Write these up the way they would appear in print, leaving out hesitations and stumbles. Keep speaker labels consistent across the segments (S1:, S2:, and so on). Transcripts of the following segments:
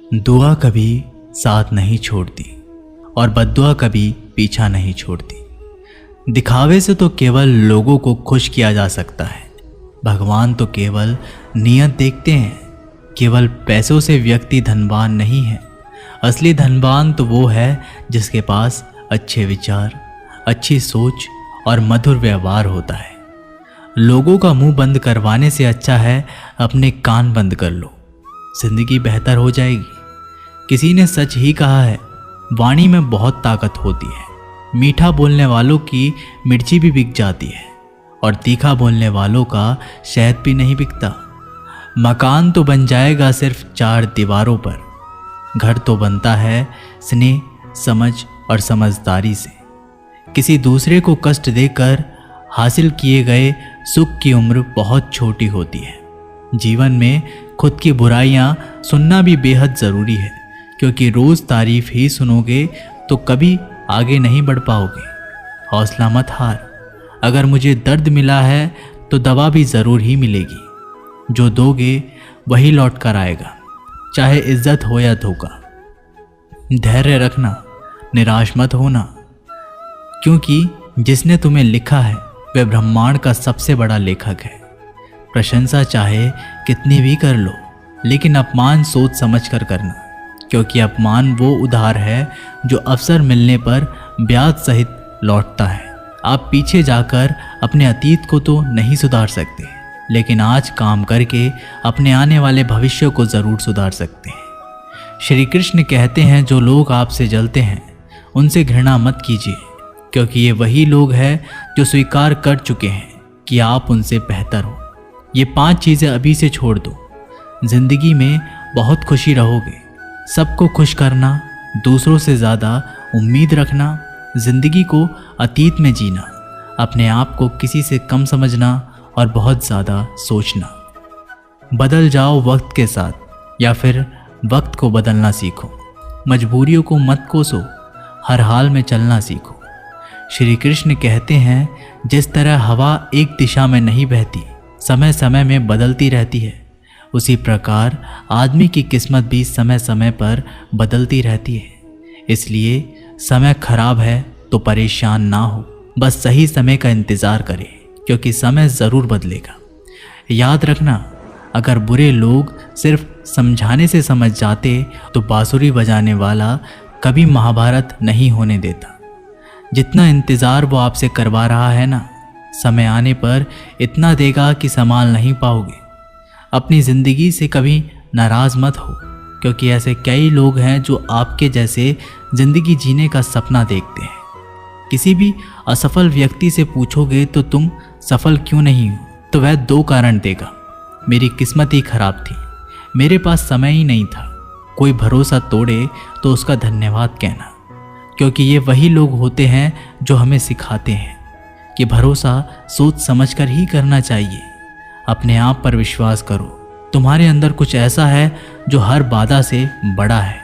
S1: दुआ कभी साथ नहीं छोड़ती और बद्दुआ कभी पीछा नहीं छोड़ती। दिखावे से तो केवल लोगों को खुश किया जा सकता है। भगवान तो केवल नियत देखते हैं। केवल पैसों से व्यक्ति धनवान नहीं है। असली धनवान तो वो है जिसके पास अच्छे विचार, अच्छी सोच और मधुर व्यवहार होता है। लोगों का मुंह बंद करवाने से अच्छा है अपने कान बंद कर लो, जिंदगी बेहतर हो जाएगी। किसी ने सच ही कहा है, वाणी में बहुत ताकत होती है। मीठा बोलने वालों की मिर्ची भी बिक जाती है और तीखा बोलने वालों का शहद भी नहीं बिकता। मकान तो बन जाएगा सिर्फ 4 दीवारों पर, घर तो बनता है स्नेह, समझ और समझदारी से। किसी दूसरे को कष्ट देकर हासिल किए गए सुख की उम्र बहुत छोटी होती है। जीवन में खुद की बुराइयां सुनना भी बेहद ज़रूरी है, क्योंकि रोज़ तारीफ ही सुनोगे तो कभी आगे नहीं बढ़ पाओगे। हौसला मत हार। अगर मुझे दर्द मिला है तो दवा भी ज़रूर ही मिलेगी। जो दोगे वही लौट कर आएगा, चाहे इज्जत हो या धोखा। धैर्य रखना, निराश मत होना, क्योंकि जिसने तुम्हें लिखा है वह ब्रह्मांड का सबसे बड़ा लेखक है। प्रशंसा चाहे कितनी भी कर लो, लेकिन अपमान सोच समझ कर करना, क्योंकि अपमान वो उधार है जो अवसर मिलने पर ब्याज सहित लौटता है। आप पीछे जाकर अपने अतीत को तो नहीं सुधार सकते, लेकिन आज काम करके अपने आने वाले भविष्य को ज़रूर सुधार सकते हैं। श्री कृष्ण कहते हैं, जो लोग आपसे जलते हैं उनसे घृणा मत कीजिए, क्योंकि ये वही लोग हैं जो स्वीकार कर चुके हैं कि आप उनसे बेहतर हो। ये 5 चीज़ें अभी से छोड़ दो। जिंदगी में बहुत खुशी रहोगे। सबको खुश करना, दूसरों से ज़्यादा उम्मीद रखना, जिंदगी को अतीत में जीना, अपने आप को किसी से कम समझना और बहुत ज़्यादा सोचना। बदल जाओ वक्त के साथ, या फिर वक्त को बदलना सीखो। मजबूरियों को मत कोसो, हर हाल में चलना सीखो। श्री कृष्ण कहते हैं, जिस तरह हवा एक दिशा में नहीं बहती, समय समय में बदलती रहती है, उसी प्रकार आदमी की किस्मत भी समय समय पर बदलती रहती है। इसलिए समय खराब है तो परेशान ना हो, बस सही समय का इंतज़ार करें, क्योंकि समय ज़रूर बदलेगा। याद रखना, अगर बुरे लोग सिर्फ समझाने से समझ जाते तो बांसुरी बजाने वाला कभी महाभारत नहीं होने देता। जितना इंतज़ार वो आपसे करवा रहा है ना, समय आने पर इतना देगा कि संभाल नहीं पाओगे। अपनी ज़िंदगी से कभी नाराज़ मत हो, क्योंकि ऐसे कई लोग हैं जो आपके जैसे ज़िंदगी जीने का सपना देखते हैं। किसी भी असफल व्यक्ति से पूछोगे तो तुम सफल क्यों नहीं हो, तो वह 2 कारण देगा। मेरी किस्मत ही खराब थी, मेरे पास समय ही नहीं था। कोई भरोसा तोड़े तो उसका धन्यवाद कहना, क्योंकि ये वही लोग होते हैं जो हमें सिखाते हैं कि भरोसा सोच समझकर ही करना चाहिए। अपने आप पर विश्वास करो। तुम्हारे अंदर कुछ ऐसा है जो हर बाधा से बड़ा है।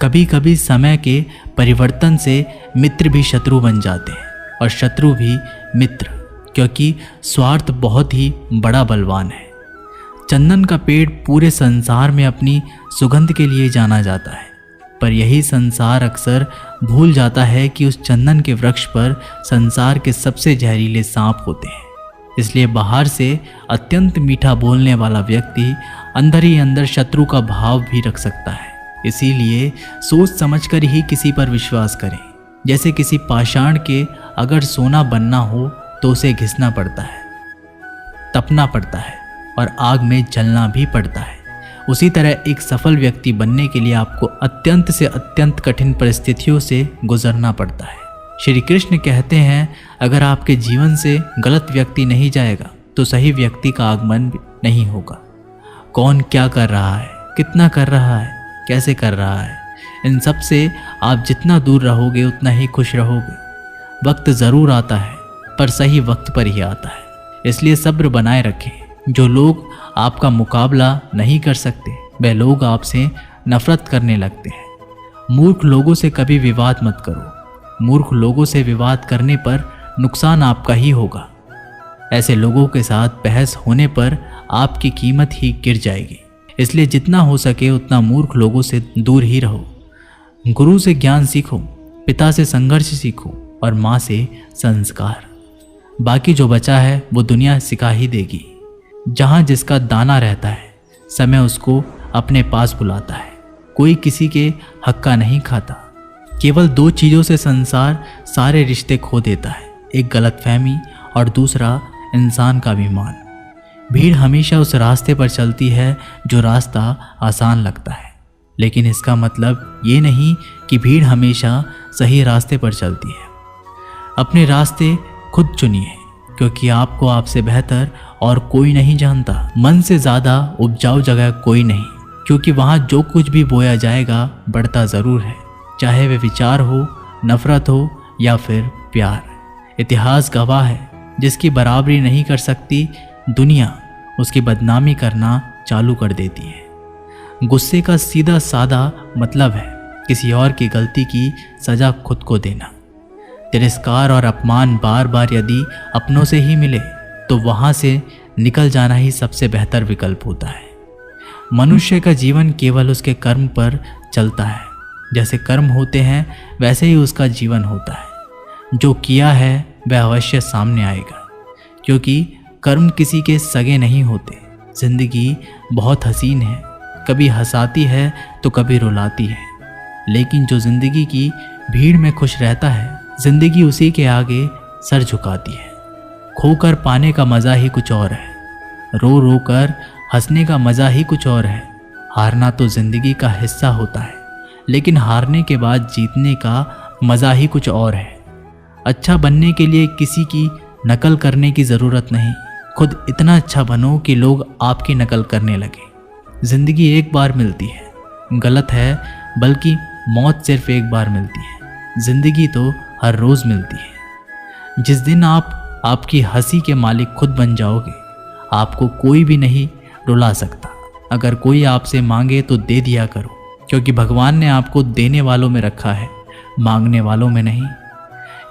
S1: कभी कभी समय के परिवर्तन से मित्र भी शत्रु बन जाते हैं और शत्रु भी मित्र, क्योंकि स्वार्थ बहुत ही बड़ा बलवान है। चंदन का पेड़ पूरे संसार में अपनी सुगंध के लिए जाना जाता है, पर यही संसार अक्सर भूल जाता है कि उस चंदन के वृक्ष पर संसार के सबसे जहरीले सांप होते हैं। इसलिए बाहर से अत्यंत मीठा बोलने वाला व्यक्ति अंदर ही अंदर शत्रु का भाव भी रख सकता है। इसीलिए सोच समझकर ही किसी पर विश्वास करें। जैसे किसी पाषाण के अगर सोना बनना हो तो उसे घिसना पड़ता है, तपना पड़ता है और आग में जलना भी पड़ता है। उसी तरह एक सफल व्यक्ति बनने के लिए आपको अत्यंत से अत्यंत कठिन परिस्थितियों से गुजरना पड़ता है। श्री कृष्ण कहते हैं, अगर आपके जीवन से गलत व्यक्ति नहीं जाएगा तो सही व्यक्ति का आगमन नहीं होगा। कौन क्या कर रहा है, कितना कर रहा है, कैसे कर रहा है, इन सब से आप जितना दूर रहोगे उतना ही खुश रहोगे। वक्त ज़रूर आता है, पर सही वक्त पर ही आता है। इसलिए सब्र बनाए रखें। जो लोग आपका मुकाबला नहीं कर सकते, वह लोग आपसे नफरत करने लगते हैं। मूर्ख लोगों से कभी विवाद मत करो। मूर्ख लोगों से विवाद करने पर नुकसान आपका ही होगा। ऐसे लोगों के साथ बहस होने पर आपकी कीमत ही गिर जाएगी। इसलिए जितना हो सके उतना मूर्ख लोगों से दूर ही रहो। गुरु से ज्ञान सीखो, पिता से संघर्ष सीखो और माँ से संस्कार। बाकी जो बचा है वो दुनिया सिखा ही देगी। जहाँ जिसका दाना रहता है समय उसको अपने पास बुलाता है। कोई किसी के हक का नहीं खाता। केवल दो चीज़ों से संसार सारे रिश्ते खो देता है, एक गलतफहमी और दूसरा इंसान का अभिमान। भीड़ हमेशा उस रास्ते पर चलती है जो रास्ता आसान लगता है, लेकिन इसका मतलब ये नहीं कि भीड़ हमेशा सही रास्ते पर चलती है। अपने रास्ते खुद चुनिए, क्योंकि आपको आपसे बेहतर और कोई नहीं जानता। मन से ज़्यादा उपजाऊ जगह कोई नहीं, क्योंकि वहाँ जो कुछ भी बोया जाएगा बढ़ता ज़रूर है, चाहे वे विचार हो, नफरत हो या फिर प्यार। इतिहास गवाह है, जिसकी बराबरी नहीं कर सकती दुनिया उसकी बदनामी करना चालू कर देती है। गुस्से का सीधा सादा मतलब है किसी और की गलती की सज़ा खुद को देना। तिरस्कार और अपमान बार बार यदि अपनों से ही मिले तो वहाँ से निकल जाना ही सबसे बेहतर विकल्प होता है। मनुष्य का जीवन केवल उसके कर्म पर चलता है। जैसे कर्म होते हैं वैसे ही उसका जीवन होता है। जो किया है वह अवश्य सामने आएगा, क्योंकि कर्म किसी के सगे नहीं होते। जिंदगी बहुत हसीन है, कभी हंसाती है तो कभी रुलाती है, लेकिन जो जिंदगी की भीड़ में खुश रहता है जिंदगी उसी के आगे सर झुकाती है। खोकर पाने का मज़ा ही कुछ और है, रो रो कर हंसने का मज़ा ही कुछ और है। हारना तो जिंदगी का हिस्सा होता है, लेकिन हारने के बाद जीतने का मज़ा ही कुछ और है। अच्छा बनने के लिए किसी की नकल करने की ज़रूरत नहीं, खुद इतना अच्छा बनो कि लोग आपकी नकल करने लगे। ज़िंदगी एक बार मिलती है, गलत है, बल्कि मौत सिर्फ एक बार मिलती है। ज़िंदगी तो हर रोज़ मिलती है। जिस दिन आप आपकी हंसी के मालिक खुद बन जाओगे, आपको कोई भी नहीं रुला सकता। अगर कोई आपसे मांगे तो दे दिया करो, क्योंकि भगवान ने आपको देने वालों में रखा है, मांगने वालों में नहीं।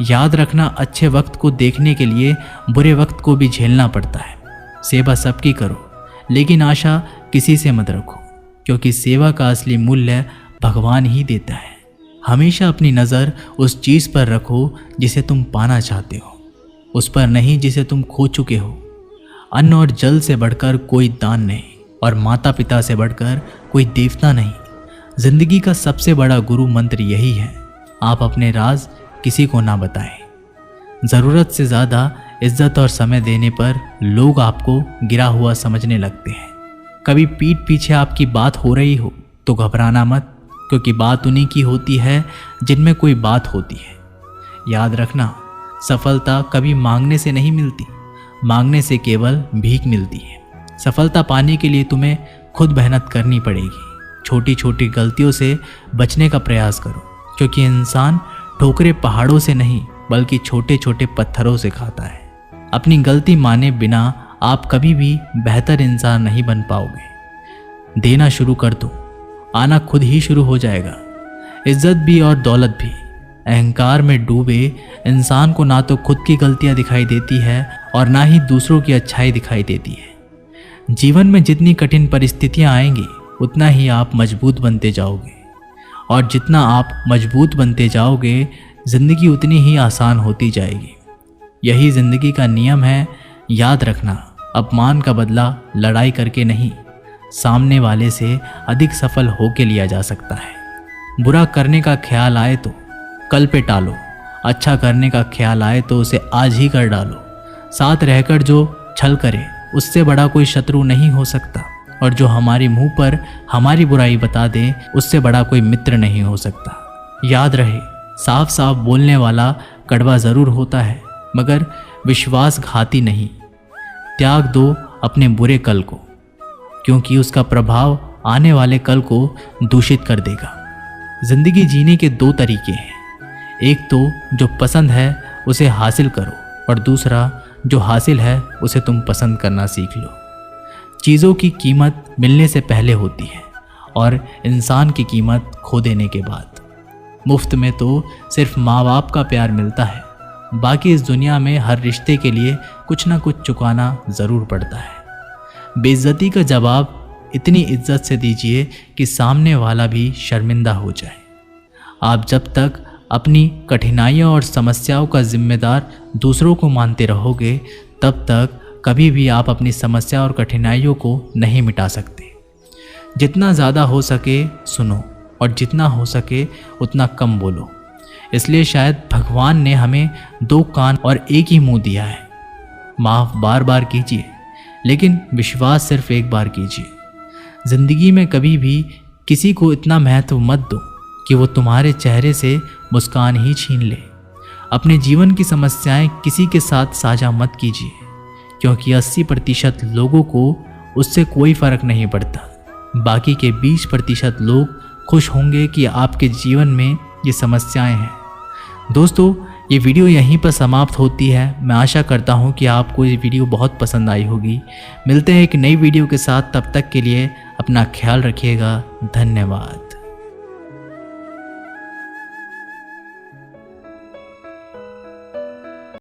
S1: याद रखना, अच्छे वक्त को देखने के लिए बुरे वक्त को भी झेलना पड़ता है। सेवा सबकी करो, लेकिन आशा किसी से मत रखो, क्योंकि सेवा का असली मूल्य भगवान ही देता है। हमेशा अपनी नज़र उस चीज़ पर रखो जिसे तुम पाना चाहते हो, उस पर नहीं जिसे तुम खो चुके हो। अन्न और जल से बढ़कर कोई दान नहीं, और माता पिता से बढ़कर कोई देवता नहीं। जिंदगी का सबसे बड़ा गुरु मंत्र यही है, आप अपने राज किसी को ना बताएं। ज़रूरत से ज़्यादा इज्जत और समय देने पर लोग आपको गिरा हुआ समझने लगते हैं। कभी पीठ पीछे आपकी बात हो रही हो तो घबराना मत, क्योंकि बात उन्हीं की होती है जिनमें कोई बात होती है। याद रखना, सफलता कभी मांगने से नहीं मिलती, मांगने से केवल भीख मिलती है। सफलता पाने के लिए तुम्हें खुद मेहनत करनी पड़ेगी। छोटी छोटी गलतियों से बचने का प्रयास करो, क्योंकि इंसान ठोकरे पहाड़ों से नहीं बल्कि छोटे छोटे पत्थरों से खाता है। अपनी गलती माने बिना आप कभी भी बेहतर इंसान नहीं बन पाओगे। देना शुरू कर दो, आना खुद ही शुरू हो जाएगा। इज्जत भी और दौलत भी। अहंकार में डूबे इंसान को ना तो खुद की गलतियां दिखाई देती है और ना ही दूसरों की अच्छाई दिखाई देती है। जीवन में जितनी कठिन परिस्थितियां आएंगी उतना ही आप मजबूत बनते जाओगे, और जितना आप मजबूत बनते जाओगे जिंदगी उतनी ही आसान होती जाएगी। यही जिंदगी का नियम है। याद रखना, अपमान का बदला लड़ाई करके नहीं, सामने वाले से अधिक सफल होके लिया जा सकता है। बुरा करने का ख्याल आए तो कल पे टालो, अच्छा करने का ख्याल आए तो उसे आज ही कर डालो। साथ रहकर जो छल करे उससे बड़ा कोई शत्रु नहीं हो सकता, और जो हमारे मुंह पर हमारी बुराई बता दे उससे बड़ा कोई मित्र नहीं हो सकता। याद रहे, साफ साफ बोलने वाला कड़वा ज़रूर होता है, मगर विश्वासघाती नहीं। त्याग दो अपने बुरे कल को, क्योंकि उसका प्रभाव आने वाले कल को दूषित कर देगा। जिंदगी जीने के दो तरीके हैं, एक तो जो पसंद है उसे हासिल करो, और दूसरा जो हासिल है उसे तुम पसंद करना सीख लो। चीज़ों की कीमत मिलने से पहले होती है, और इंसान की कीमत खो देने के बाद। मुफ्त में तो सिर्फ माँ बाप का प्यार मिलता है, बाकी इस दुनिया में हर रिश्ते के लिए कुछ ना कुछ चुकाना ज़रूर पड़ता है। बेइज्जती का जवाब इतनी इज्जत से दीजिए कि सामने वाला भी शर्मिंदा हो जाए। आप जब तक अपनी कठिनाइयों और समस्याओं का जिम्मेदार दूसरों को मानते रहोगे, तब तक कभी भी आप अपनी समस्या और कठिनाइयों को नहीं मिटा सकते। जितना ज़्यादा हो सके सुनो और जितना हो सके उतना कम बोलो। इसलिए शायद भगवान ने हमें 2 कान और एक ही मुंह दिया है। माफ़ बार बार कीजिए, लेकिन विश्वास सिर्फ एक बार कीजिए। ज़िंदगी में कभी भी किसी को इतना महत्व मत दो कि वो तुम्हारे चेहरे से मुस्कान ही छीन ले। अपने जीवन की समस्याएं किसी के साथ साझा मत कीजिए, क्योंकि 80% लोगों को उससे कोई फ़र्क नहीं पड़ता। बाकी के 20% लोग खुश होंगे कि आपके जीवन में ये समस्याएं हैं। दोस्तों, ये वीडियो यहीं पर समाप्त होती है। मैं आशा करता हूँ कि आपको ये वीडियो बहुत पसंद आई होगी। मिलते हैं एक नई वीडियो के साथ, तब तक के लिए अपना ख्याल रखिएगा। धन्यवाद।